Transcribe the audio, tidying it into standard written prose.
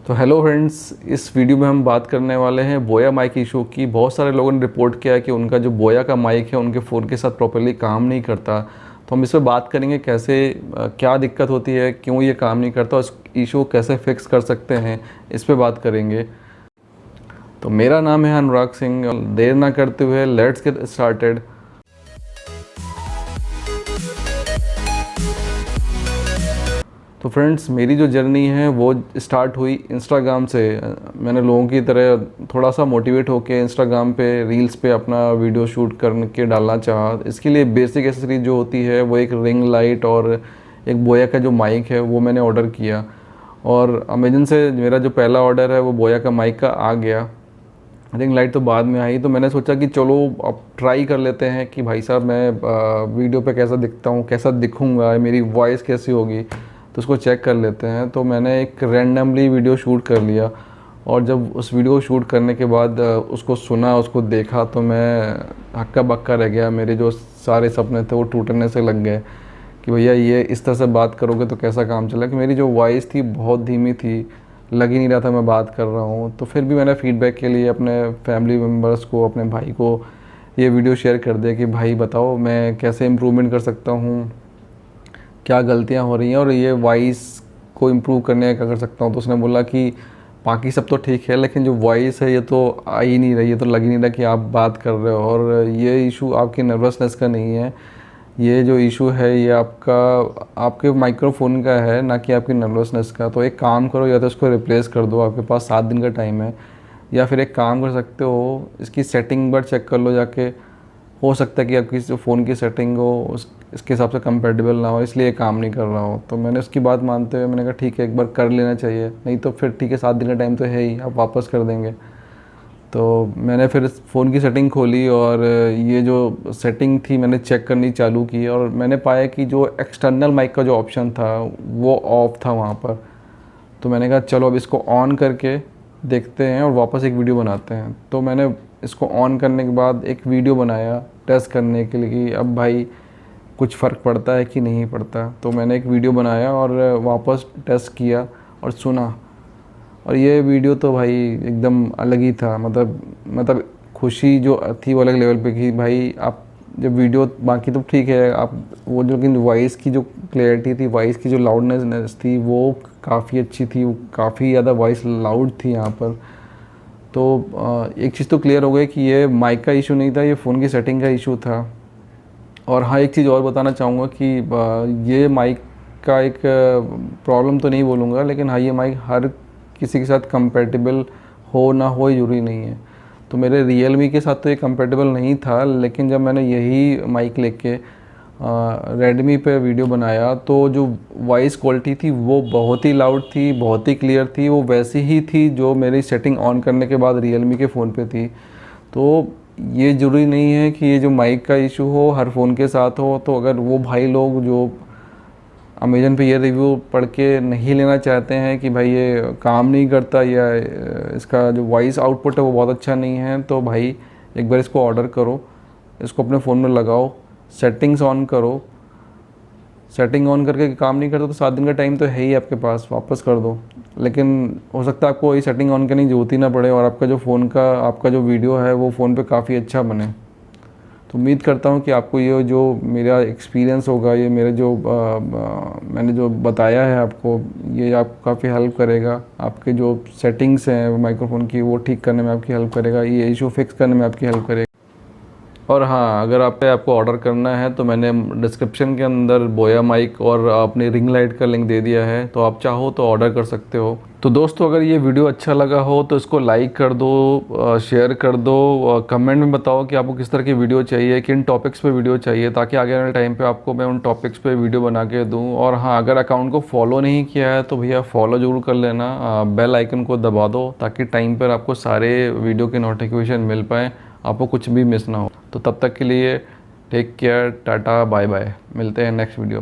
तो hello friends, इस video में हम बात करने वाले हैं बोया माइक इशू की। बहुत सारे लोगों ने रिपोर्ट किया है कि उनका जो बोया का माइक है उनके फ़ोन के साथ प्रॉपर्ली काम नहीं करता। तो हम इस पर बात करेंगे कैसे क्या दिक्कत होती है, क्यों ये काम नहीं करता और इस इशू कैसे फिक्स कर सकते हैं, इस पर बात करेंगे। तो मेरा नाम है अनुराग सिंह। देर ना करते हुए लेट्स गेट स्टार्टेड। तो फ्रेंड्स, मेरी जो जर्नी है वो स्टार्ट हुई इंस्टाग्राम से। मैंने लोगों की तरह थोड़ा सा मोटिवेट होकर इंस्टाग्राम पे रील्स पे अपना वीडियो शूट करके डालना चाहा। इसके लिए बेसिक एसेसरीज जो होती है वो एक रिंग लाइट और एक बोया का जो माइक है वो मैंने ऑर्डर किया। और अमेजन से मेरा जो पहला ऑर्डर है वो बोया का माइक का आ गया। रिंग लाइट तो बाद में आई। तो मैंने सोचा कि चलो अब ट्राई कर लेते हैं कि भाई साहब मैं वीडियो पे कैसा दिखता हूँ, कैसा दिखूँगा, मेरी वॉइस कैसी होगी, तो उसको चेक कर लेते हैं। तो मैंने एक रैंडमली वीडियो शूट कर लिया और जब उस वीडियो को शूट करने के बाद उसको सुना, उसको देखा, तो मैं हक्का बक्का रह गया। मेरे जो सारे सपने थे वो टूटने से लग गए कि भैया ये इस तरह से बात करोगे तो कैसा काम चला। कि मेरी जो वॉइस थी बहुत धीमी थी, लग ही नहीं रहा था मैं बात कर रहा हूँ। तो फिर भी मैंने फ़ीडबैक के लिए अपने फैमिली मेम्बर्स को, अपने भाई को ये वीडियो शेयर कर दिया कि भाई बताओ मैं कैसे इम्प्रूवमेंट कर सकता हूँ, क्या गलतियाँ हो रही हैं और ये वॉइस को इम्प्रूव करने का क्या कर सकता हूँ। तो उसने बोला कि बाकी सब तो ठीक है लेकिन जो वॉइस है ये तो आ ही नहीं रही, ये तो लग ही नहीं रहा कि आप बात कर रहे हो। और ये इशू आपकी नर्वसनेस का नहीं है, ये जो इशू है ये आपके माइक्रोफोन का है, ना कि आपकी नर्वसनेस का। तो एक काम करो, या तो इसको रिप्लेस कर दो, आपके पास 7 दिन का टाइम है। या फिर एक काम कर सकते हो, इसकी सेटिंग पर चेक कर लो जाके। हो सकता है कि आपकी जो फ़ोन की सेटिंग हो इसके हिसाब से कंपेटेबल ना हो, इसलिए काम नहीं कर रहा हो। तो मैंने उसकी बात मानते हुए मैंने कहा ठीक है, एक बार कर लेना चाहिए, नहीं तो फिर ठीक है 7 दिन का टाइम तो है ही, आप वापस कर देंगे। तो मैंने फिर फ़ोन की सेटिंग खोली और ये जो सेटिंग थी मैंने चेक करनी चालू की और मैंने पाया कि जो एक्सटर्नल माइक का जो ऑप्शन था वो ऑफ था वहाँ पर। तो मैंने कहा चलो अब इसको ऑन करके देखते हैं और वापस एक वीडियो बनाते हैं। तो मैंने इसको ऑन करने के बाद एक वीडियो बनाया टेस्ट करने के लिए कि अब भाई कुछ फ़र्क पड़ता है कि नहीं पड़ता। तो मैंने एक वीडियो बनाया और वापस टेस्ट किया और सुना, और ये वीडियो तो भाई एकदम अलग ही था। मतलब खुशी जो थी वो अलग लेवल पे कि भाई आप जब वीडियो, बाकी तो ठीक है आप वो जो, लेकिन वॉइस की जो क्लैरिटी थी, वॉइस की जो लाउडनेस थी वो काफ़ी अच्छी थी, वो काफ़ी ज़्यादा वॉइस लाउड थी यहाँ पर। तो एक चीज़ तो क्लियर हो गई कि ये माइक का इशू नहीं था, ये फ़ोन की सेटिंग का इशू था। और हाँ, एक चीज़ और बताना चाहूँगा कि ये माइक का एक प्रॉब्लम तो नहीं बोलूँगा, लेकिन हाँ ये माइक हर किसी के साथ कंपेटेबल हो ना हो ज़रूरी नहीं है। तो मेरे Realme के साथ तो ये कंपेटेबल नहीं था, लेकिन जब मैंने यही माइक लेके Redmi पे वीडियो बनाया तो जो वॉइस क्वालिटी थी वो बहुत ही लाउड थी, बहुत ही क्लियर थी, वो वैसी ही थी जो मेरी सेटिंग ऑन करने के बाद Realme के फ़ोन पे थी। तो ये ज़रूरी नहीं है कि ये जो माइक का इशू हो हर फ़ोन के साथ हो। तो अगर वो भाई लोग जो अमेजन पे ये रिव्यू पढ़ के नहीं लेना चाहते हैं कि भाई ये काम नहीं करता या इसका जो वॉइस आउटपुट है वो बहुत अच्छा नहीं है, तो भाई एक बार इसको ऑर्डर करो, इसको अपने फ़ोन में लगाओ, सेटिंग्स ऑन करो। सेटिंग ऑन करके काम नहीं करता तो 7 दिन का टाइम तो है ही आपके पास, वापस कर दो। लेकिन हो सकता है आपको ये सेटिंग ऑन करने की ज़रूरत ही ना पड़े और आपका जो फ़ोन का आपका जो वीडियो है वो फ़ोन पे काफ़ी अच्छा बने। तो उम्मीद करता हूँ कि आपको ये जो मेरा एक्सपीरियंस होगा, ये मेरे जो मैंने जो बताया है आपको, ये आपको काफ़ी हेल्प करेगा। आपके जो सेटिंग्स हैं माइक्रोफोन की वो ठीक करने में आपकी हेल्प करेगा, ये इशू फिक्स करने में आपकी हेल्प करेगा। और हाँ, अगर आपको ऑर्डर करना है तो मैंने डिस्क्रिप्शन के अंदर बोया माइक और अपनी रिंग लाइट का लिंक दे दिया है, तो आप चाहो तो ऑर्डर कर सकते हो। तो दोस्तों, अगर ये वीडियो अच्छा लगा हो तो इसको लाइक कर दो, शेयर कर दो, कमेंट में बताओ कि आपको किस तरह की वीडियो चाहिए, किन टॉपिक्स पे वीडियो चाहिए, ताकि आगे वाले टाइम पे आपको मैं उन टॉपिक्स पे वीडियो बना के दूँ। और हाँ, अगर अकाउंट को फॉलो नहीं किया है तो भैया फॉलो ज़रूर कर लेना, बेल आइकन को दबा दो ताकि टाइम पर आपको सारे वीडियो के नोटिफिकेशन मिल पाएँ, आपको कुछ भी मिस ना हो। तो तब तक के लिए take care, tata, bye bye, मिलते हैं नेक्स्ट वीडियो।